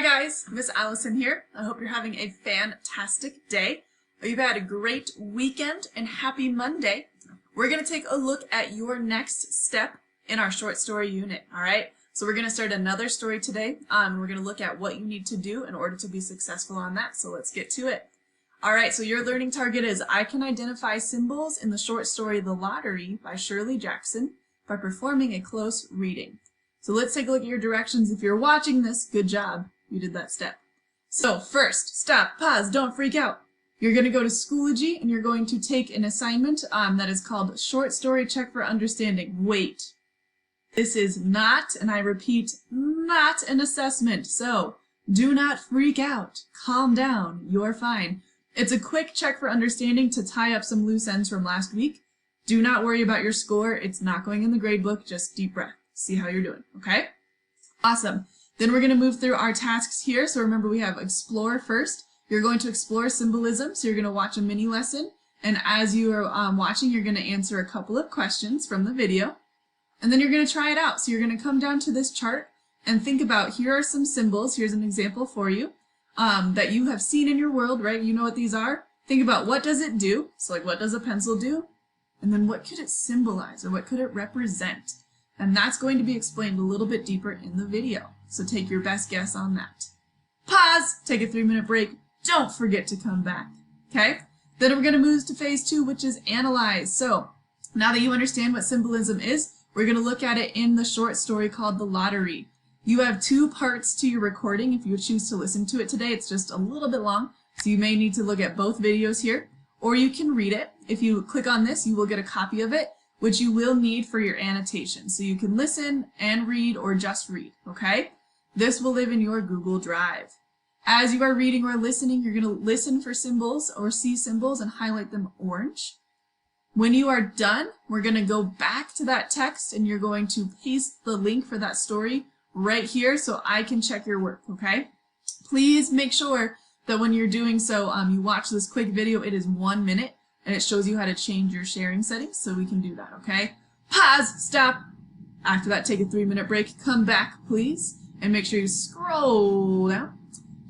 guys, Miss Allison here. I hope you're having a fantastic day. You've had a great weekend and happy Monday. We're going to take a look at your next step in our short story unit, all right? So we're going to start another story today. We're going to look at what you need to do in order to be successful on that, so let's get to it. All right, so your learning target is I can identify symbols in the short story The Lottery by Shirley Jackson by performing a close reading. So let's take a look at your directions. If you're watching this, good job. You did that step. So first, stop, pause, don't freak out. You're going to go to Schoology and you're going to take an assignment that is called Short Story Check for Understanding. Wait, this is not, and I repeat, not an assessment. So do not freak out. Calm down. You're fine. It's a quick check for understanding to tie up some loose ends from last week. Do not worry about your score. It's not going in the grade book. Just deep breath. See how you're doing, okay? Awesome. Then we're going to move through our tasks here. So remember, we have explore first. You're going to explore symbolism. So you're going to watch a mini lesson. And as you are watching, you're going to answer a couple of questions from the video. And then you're going to try it out. So you're going to come down to this chart and think about, here are some symbols. Here's an example for you that you have seen in your world, right? You know what these are. Think about, what does it do? So like, what does a pencil do? And then what could it symbolize, or what could it represent? And that's going to be explained a little bit deeper in the video. So take your best guess on that. Pause, take a 3-minute break. Don't forget to come back, okay? Then we're going to move to phase 2, which is analyze. So now that you understand what symbolism is, we're going to look at it in the short story called The Lottery. You have 2 parts to your recording. If you choose to listen to it today, it's just a little bit long, so you may need to look at both videos here, or you can read it. If you click on this, you will get a copy of it, which you will need for your annotation. So you can listen and read, or just read, okay? This will live in your Google Drive. As you are reading or listening, you're going to listen for symbols or see symbols and highlight them orange. When you are done, we're going to go back to that text and you're going to paste the link for that story right here so I can check your work, okay? Please make sure that when you're doing so, you watch this quick video. It is 1 minute and it shows you how to change your sharing settings, so we can do that, okay? Pause, stop. After that, take a 3-minute break. Come back, please, and make sure you scroll down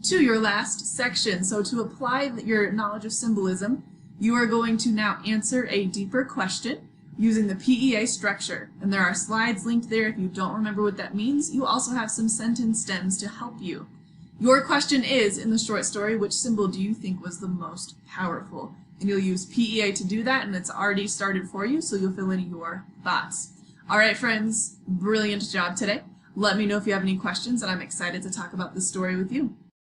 to your last section. So to apply your knowledge of symbolism, you are going to now answer a deeper question using the PEA structure. And there are slides linked there if you don't remember what that means. You also have some sentence stems to help you. Your question is, in the short story, which symbol do you think was the most powerful? And you'll use PEA to do that, and it's already started for you, so you'll fill in your thoughts. All right, friends, brilliant job today. Let me know if you have any questions, and I'm excited to talk about this story with you.